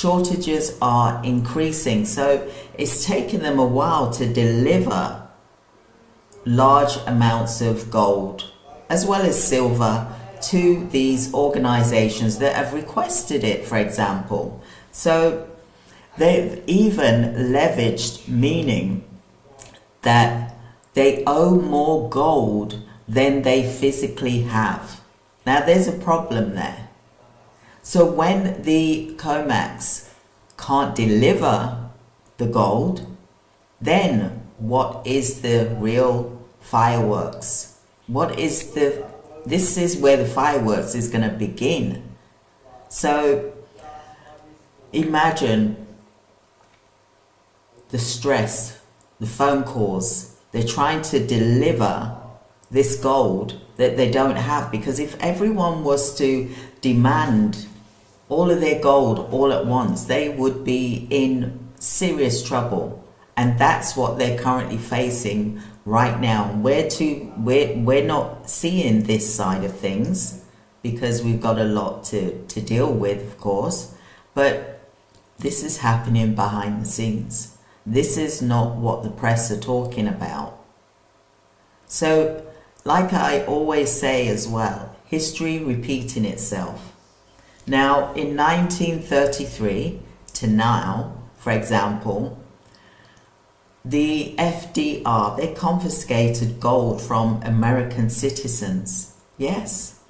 shortages are increasing, so it's taken them a while to deliver large amounts of gold as well as silver to these organizations that have requested it, for example. So they've even leveraged, meaning that they owe more gold than they physically have. Now there's a problem there. So when the COMEX can't deliver the gold, then what is the real fireworks? This is where the fireworks is going to begin. So imagine the stress, the phone calls. They're trying to deliver this gold that they don't have, because if everyone was to demand all of their gold all at once, they would be in serious trouble. And that's what they're currently facing right now. We're not seeing this side of things because we've got a lot to deal with, of course, but this is happening behind the scenes. This is not what the press are talking about. So, like I always say as well, history repeating itself. Now, in 1933 to now, for example, the FDR, they confiscated gold from American citizens. Yes,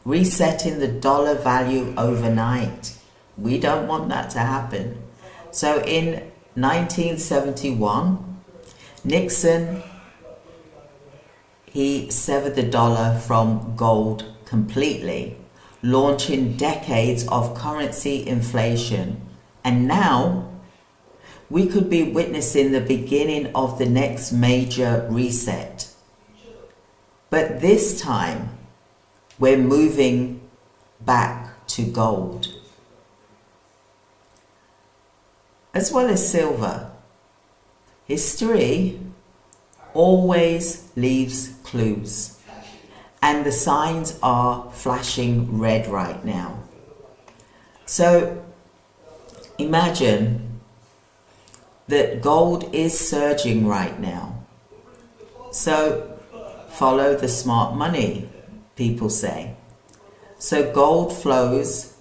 resetting the dollar value overnight. We don't want that to happen. So in 1971, Nixon, he severed the dollar from gold completely, launching decades of currency inflation. And now we could be witnessing the beginning of the next major reset. But this time, we're moving back to gold, as well as silver. History always leaves clues, and the signs are flashing red right now. So imagine that gold is surging right now. So follow the smart money, people say. So gold flows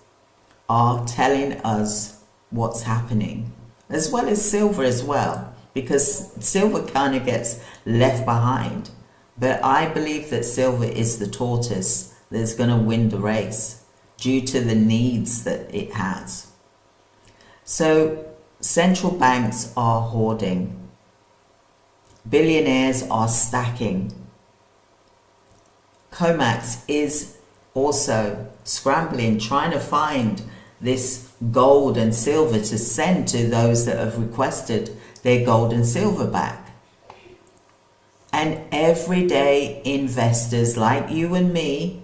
are telling us what's happening, as well as silver as well, because silver kind of gets left behind. But I believe that silver is the tortoise that's going to win the race due to the needs that it has. So central banks are hoarding. Billionaires are stacking. COMEX is also scrambling, trying to find this gold and silver to send to those that have requested their gold and silver back. And everyday investors like you and me,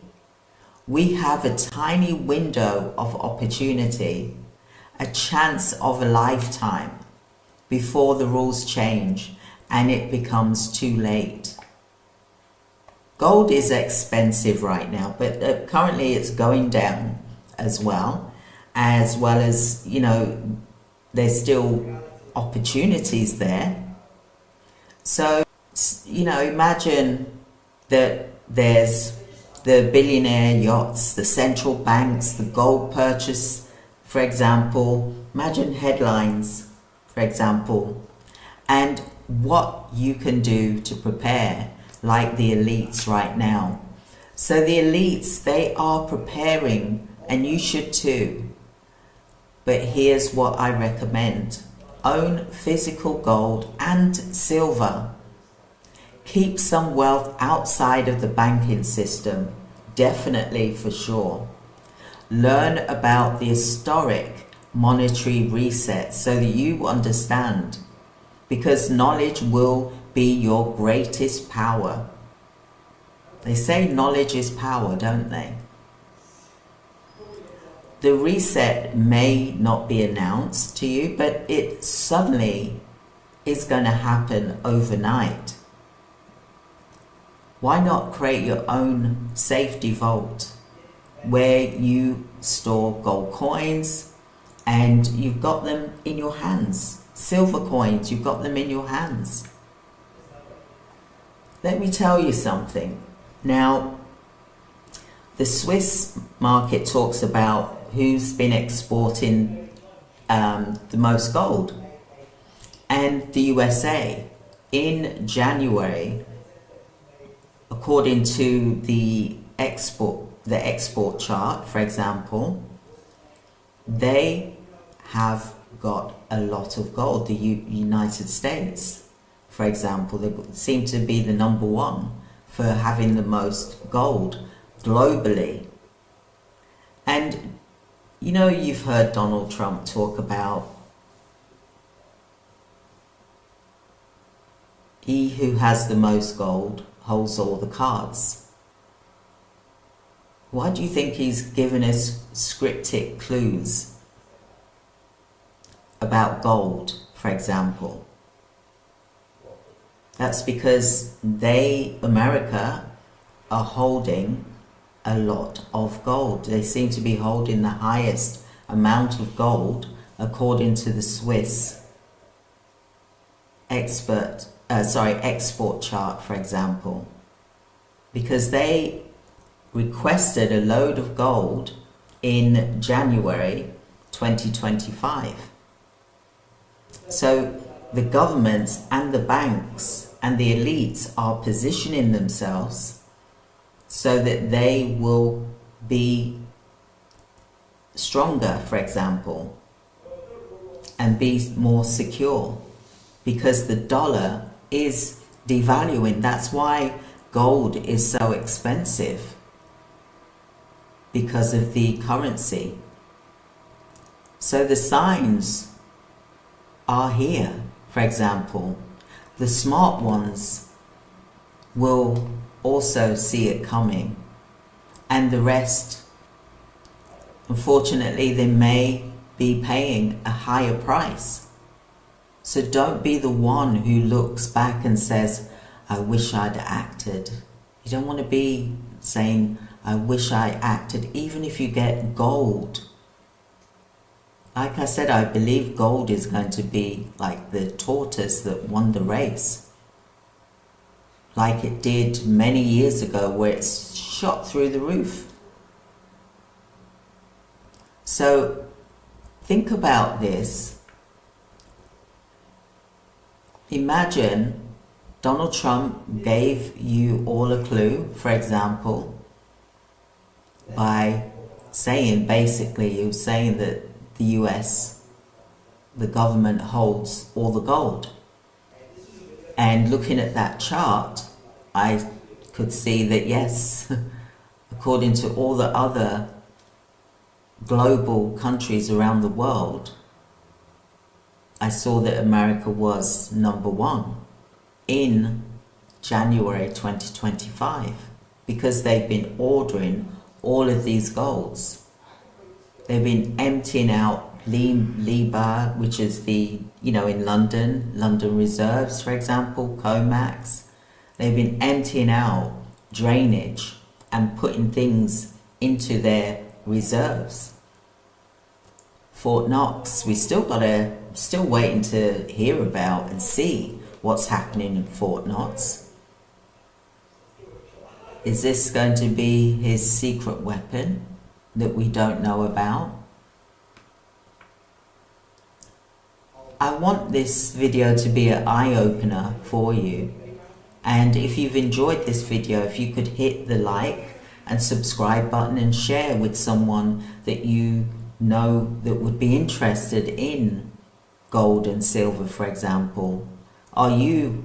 we have a tiny window of opportunity, a chance of a lifetime before the rules change and it becomes too late. Gold is expensive right now, but currently it's going down as well as, you know, there's still opportunities there. So, you know, imagine that there's the billionaire yachts, the central banks, the gold purchase, for example. Imagine headlines, for example, and what you can do to prepare, like the elites right now. So the elites, they are preparing, and you should too. But here's what I recommend. Own physical gold and silver. Keep some wealth outside of the banking system, definitely, for sure. Learn about the historic monetary reset so that you understand, because knowledge will be your greatest power. They say knowledge is power, don't they? The reset may not be announced to you, but it suddenly is going to happen overnight. Why not create your own safety vault where you store gold coins and you've got them in your hands. Silver coins, you've got them in your hands. Let me tell you something. Now, the Swiss market talks about who's been exporting the most gold, and the USA in January, according to the export chart, for example, they have got a lot of gold. The United States, for example, they seem to be the number one for having the most gold globally. And you know, you've heard Donald Trump talk about he who has the most gold holds all the cards. Why do you think he's given us cryptic clues about gold, for example? That's because America, are holding a lot of gold. They seem to be holding the highest amount of gold according to the Swiss export chart, for example, because they requested a load of gold in January 2025. So the governments and the banks and the elites are positioning themselves so that they will be stronger, for example, and be more secure, because the dollar is devaluing. That's why gold is so expensive, because of the currency. So the signs are here. For example, the smart ones will also see it coming, and the rest, unfortunately, they may be paying a higher price. So don't be the one who looks back and says, I wish I'd acted. You don't want to be saying, I wish I acted, even if you get gold. Like I said, I believe gold is going to be like the tortoise that won the race, like it did many years ago, where it shot through the roof. So think about this. Imagine Donald Trump gave you all a clue, for example, by saying, basically, he was saying that the US, the government, holds all the gold. And looking at that chart, I could see that yes, according to all the other global countries around the world, I saw that America was number one in January 2025, because they've been ordering all of these golds. They've been emptying out Liba, which is the, in London Reserves, for example, COMEX. They've been emptying out drainage and putting things into their reserves. Fort Knox, we still waiting to hear about and see what's happening in Fort Knox. Is this going to be his secret weapon that we don't know about? I want this video to be an eye-opener for you. And if you've enjoyed this video, if you could hit the like and subscribe button and share with someone that you know that would be interested in gold and silver, for example. Are you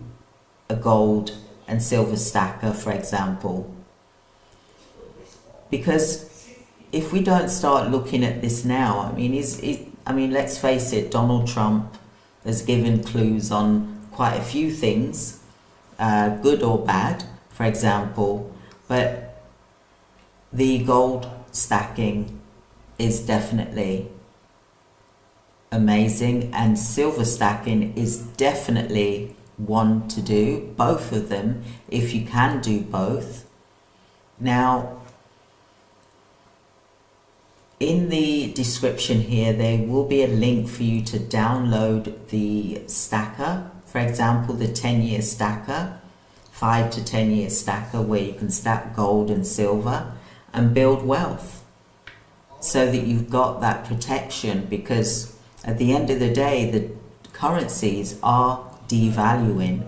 a gold and silver stacker, for example? Because if we don't start looking at this now, let's face it, Donald Trump has given clues on quite a few things, good or bad, for example, but the gold stacking is definitely amazing, and silver stacking is definitely one to do, both of them, if you can do both. Now, In the description here, there will be a link for you to download the stacker. For example, the 10-year stacker, 5 to 10-year stacker, where you can stack gold and silver and build wealth, so that you've got that protection, because at the end of the day, the currencies are devaluing,